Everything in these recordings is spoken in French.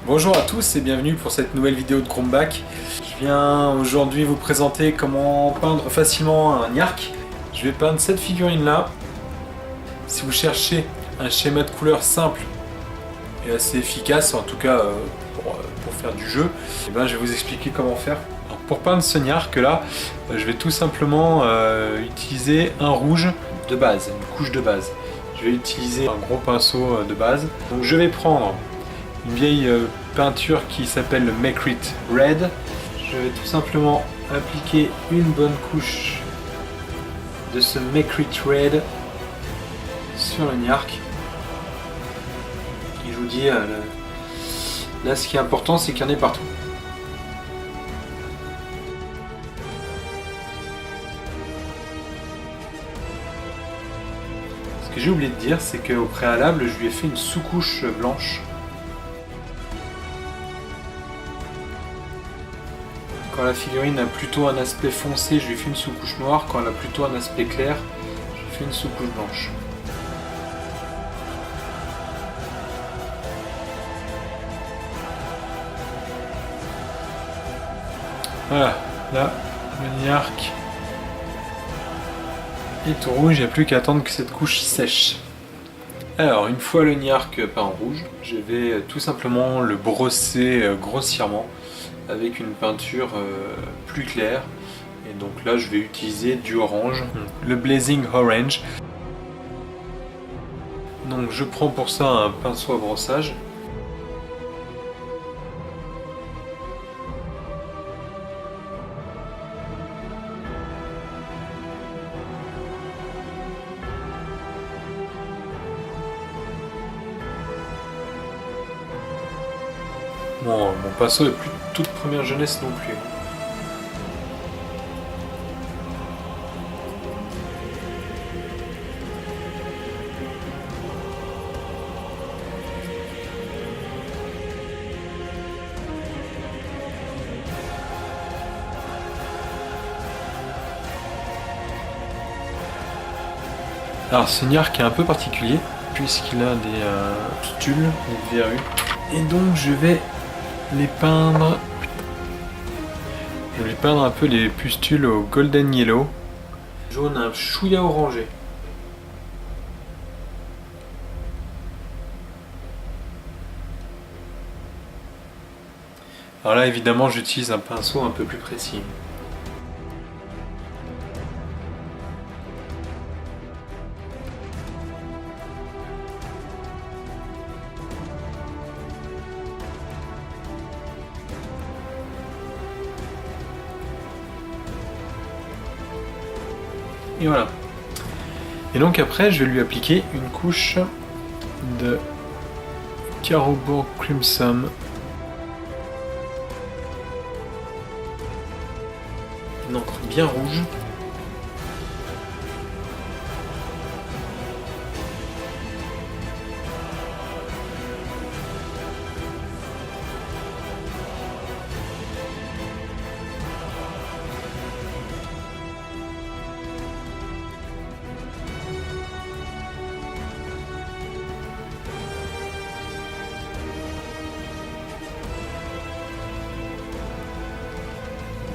Bonjour à tous et bienvenue pour cette nouvelle vidéo de Chromback. Je viens aujourd'hui vous présenter comment peindre facilement un Niark. Je vais peindre cette figurine là. Si vous cherchez un schéma de couleurs simple et assez efficace, en tout cas pour faire du jeu, et ben, je vais vous expliquer comment faire. Alors, pour peindre ce Niark là, je vais tout simplement utiliser un rouge de base, une couche de base. Je vais utiliser un gros pinceau de base. Donc je vais prendre une vieille peinture qui s'appelle le Makrit Red. Je vais tout simplement appliquer une bonne couche de ce Makrit Red sur le Niark. Et je vous dis, là ce qui est important, c'est qu'il y en ait partout. Ce que j'ai oublié de dire, c'est qu'au préalable, je lui ai fait une sous-couche blanche. Quand la figurine a plutôt un aspect foncé, je lui fais une sous-couche noire. Quand elle a plutôt un aspect clair, je lui fais une sous-couche blanche. Voilà, là, le Niark est tout rouge, il n'y a plus qu'à attendre que cette couche sèche. Alors, une fois le Niark peint en rouge, je vais tout simplement le brosser grossièrement avec une peinture plus claire. Et donc là, je vais utiliser du orange, le Blazing Orange. Donc je prends pour ça un pinceau à brossage. Bon, mon pinceau est plus de toute première jeunesse non plus. Alors ce Niark est un peu particulier puisqu'il a des pustules, des verrues. Et donc je vais les peindre. Je vais peindre un peu les pustules au golden yellow. Jaune un chouïa orangé. Alors là évidemment j'utilise un pinceau un peu plus précis. Et voilà. Et donc après, je vais lui appliquer une couche de Carroburg Crimson. Une encre bien rouge.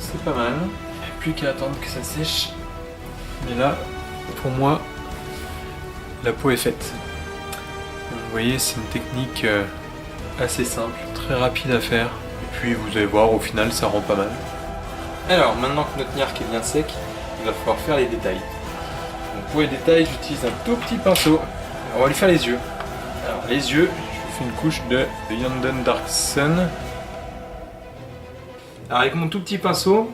C'est pas mal, plus qu'à attendre que ça sèche. Mais là, pour moi, la peau est faite. Donc, vous voyez, c'est une technique assez simple, très rapide à faire. Et puis vous allez voir, au final, ça rend pas mal. Alors, maintenant que notre Niark est bien sec, il va falloir faire les détails. Donc, pour les détails, j'utilise un tout petit pinceau. On va lui faire les yeux. Alors, les yeux, je fais une couche de Yanden Dark Sun. Alors avec mon tout petit pinceau,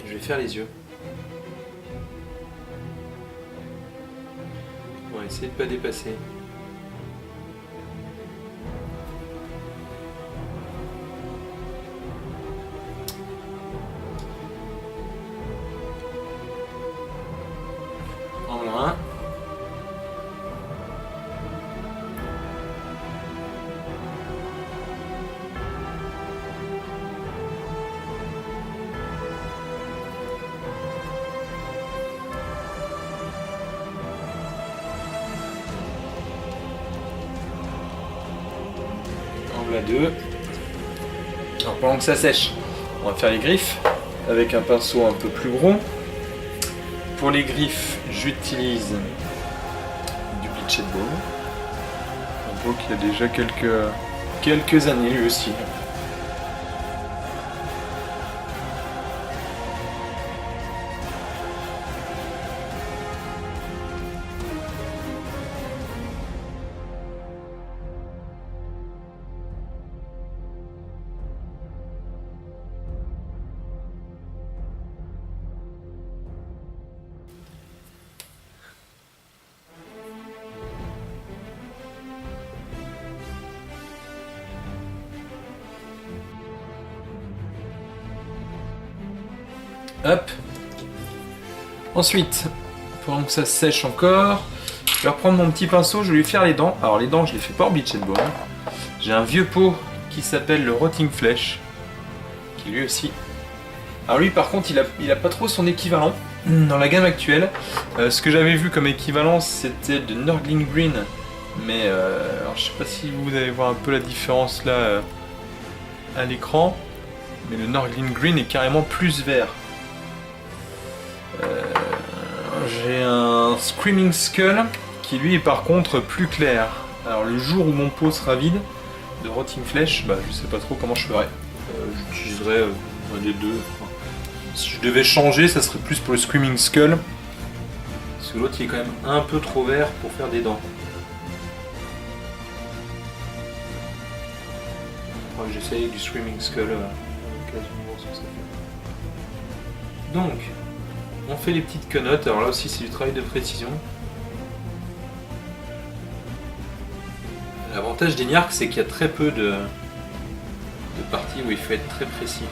je vais faire les yeux. On va essayer de ne pas dépasser. En loin. Voilà 2. Alors pendant que ça sèche, on va faire les griffes avec un pinceau un peu plus gros. Pour les griffes, j'utilise du Bleached Bone. Un pot qui a déjà quelques années lui aussi. Hop. Ensuite, pendant que ça sèche encore, je vais reprendre mon petit pinceau, je vais lui faire les dents. Alors les dents, je les fais pas en Bleached Bone. J'ai un vieux pot qui s'appelle le Rotting Flesh, qui lui aussi. Alors lui par contre, il a pas trop son équivalent dans la gamme actuelle. Ce que j'avais vu comme équivalent, c'était de Nurgling Green. Mais alors, je sais pas si vous allez voir un peu la différence là à l'écran. Mais le Nurgling Green est carrément plus vert. J'ai un Screaming Skull qui lui est par contre plus clair. Alors le jour où mon pot sera vide de Rotting Flesh, bah, je sais pas trop comment je ferai. J'utiliserai un des deux. Enfin, si je devais changer, ça serait plus pour le Screaming Skull. Parce que l'autre il est quand même un peu trop vert pour faire des dents. J'essaye du Screaming Skull à l'occasion de voir ce que ça fait. Donc, on fait les petites quenottes, alors là aussi c'est du travail de précision. L'avantage des niarques, c'est qu'il y a très peu de parties où il faut être très précis.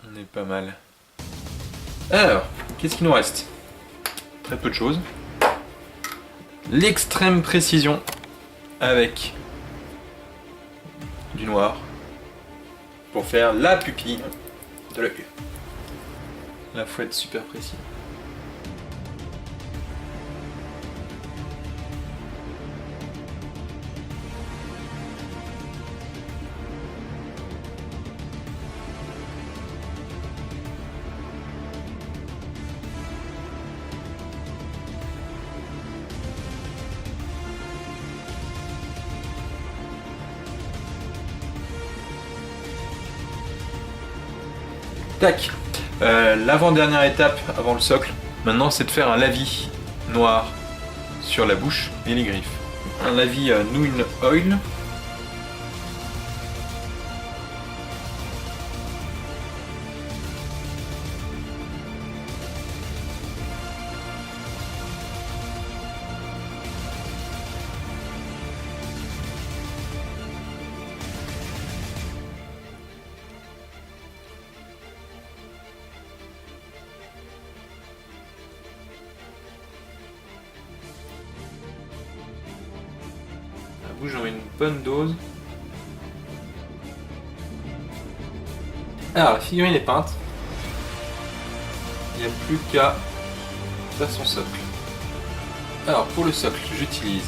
On est pas mal. Alors, qu'est-ce qu'il nous reste? Très peu de choses. L'extrême précision avec du noir pour faire la pupille de l'œil. Là, faut être super précis. Tac. L'avant-dernière étape avant le socle, maintenant, c'est de faire un lavis noir sur la bouche et les griffes. Un lavis Nuin Oil. J'en mets une bonne dose. Alors la figurine est peinte. Il n'y a plus qu'à faire son socle. Alors pour le socle, j'utilise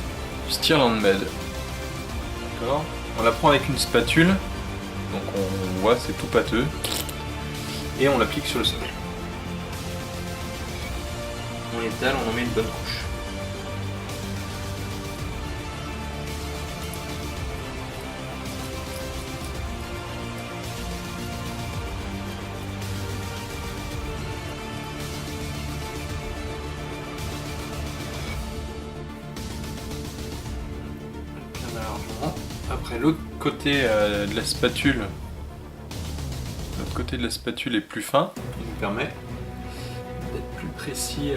du Stirland Med. D'accord. On la prend avec une spatule. Donc on voit, c'est tout pâteux. Et on l'applique sur le socle. On l'étale, on en met une bonne couche. Après l'autre côté de la spatule, l'autre côté de la spatule est plus fin, il nous permet d'être plus précis.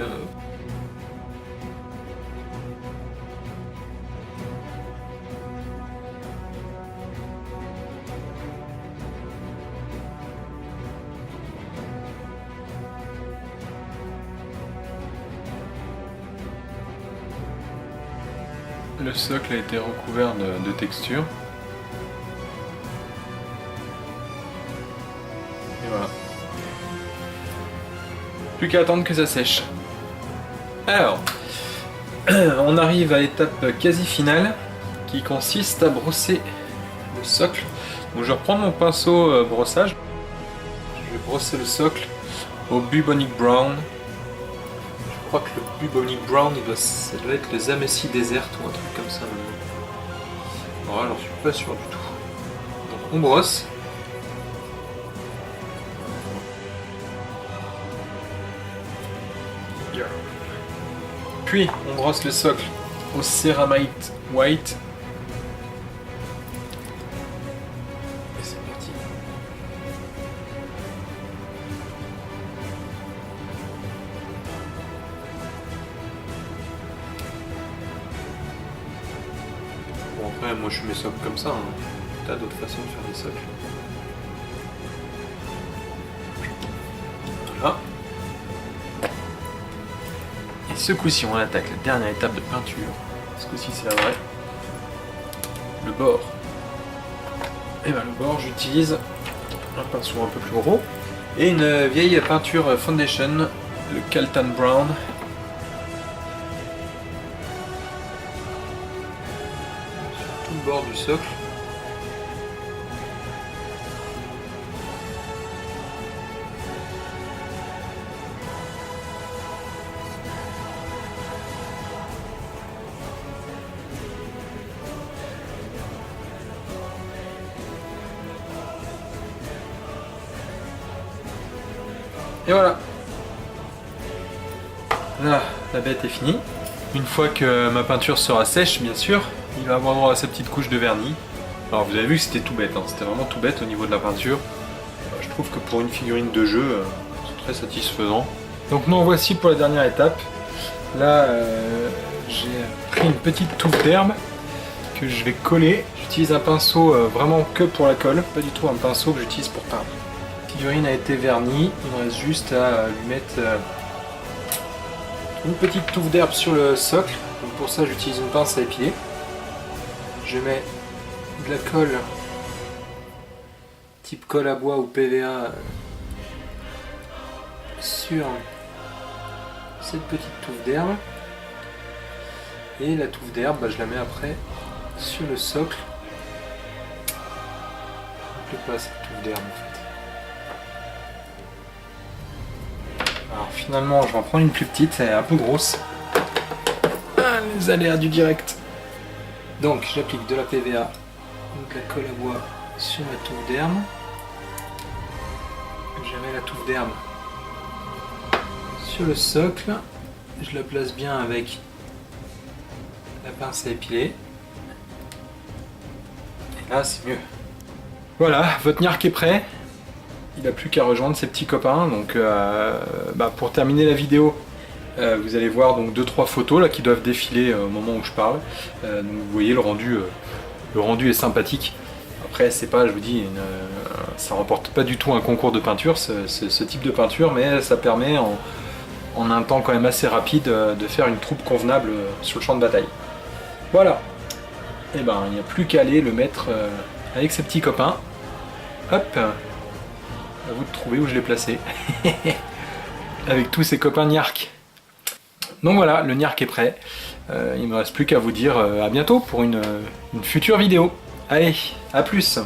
Le socle a été recouvert de texture. Et voilà. Plus qu'à attendre que ça sèche. Alors, on arrive à l'étape quasi finale qui consiste à brosser le socle. Donc je vais reprendre mon pinceau brossage. Je vais brosser le socle au Bubonic Brown. Je crois que le Bubonic Brown, ça doit être les Amethyst Desert ou un truc comme ça. Voilà, j'en suis pas sûr du tout. Donc on brosse. Puis on brosse le socle au Ceramite White. Et c'est parti. Bon après moi je fais mes socles comme ça, hein. T'as d'autres façons de faire des socles. Voilà. Et ce coup-ci on attaque la dernière étape de peinture. Ce coup-ci c'est la vraie. Le bord. Et bien le bord j'utilise un pinceau un peu plus gros. Et une vieille peinture foundation, le Caltan Brown. Sur tout le bord du socle. Et voilà. Là, la bête est finie. Une fois que ma peinture sera sèche, bien sûr, il va avoir droit à sa petite couche de vernis. Alors vous avez vu que c'était tout bête, hein. C'était vraiment tout bête au niveau de la peinture. Je trouve que pour une figurine de jeu, c'est très satisfaisant. Donc nous en voici pour la dernière étape. Là, j'ai pris une petite touffe d'herbe que je vais coller. J'utilise un pinceau vraiment que pour la colle, pas du tout un pinceau que j'utilise pour peindre. La figurine a été vernie, il me reste juste à lui mettre une petite touffe d'herbe sur le socle. Donc pour ça j'utilise une pince à épiler. Je mets de la colle type colle à bois ou PVA sur cette petite touffe d'herbe. Et la touffe d'herbe, je la mets après sur le socle. Je ne pas cette touffe d'herbe en fait. Alors finalement je vais en prendre une plus petite, elle est un peu grosse. Ah, les aléas du direct. Donc j'applique de la PVA, donc la colle à bois sur ma touffe d'herbe. Je mets la touffe d'herbe sur le socle. Je la place bien avec la pince à épiler. Et là c'est mieux. Voilà, votre niark est prêt. Il n'a plus qu'à rejoindre ses petits copains. Donc pour terminer la vidéo, vous allez voir donc 2-3 photos là qui doivent défiler au moment où je parle. Donc vous voyez le rendu est sympathique. Après c'est pas, je vous dis, ça remporte pas du tout un concours de peinture ce type de peinture, mais ça permet en un temps quand même assez rapide de faire une troupe convenable sur le champ de bataille. Voilà. Et ben il n'y a plus qu'à aller le mettre avec ses petits copains. Hop. À vous de trouver où je l'ai placé. Avec tous ses copains niark. Donc voilà, le niark est prêt. Il ne me reste plus qu'à vous dire à bientôt pour une future vidéo. Allez, à plus.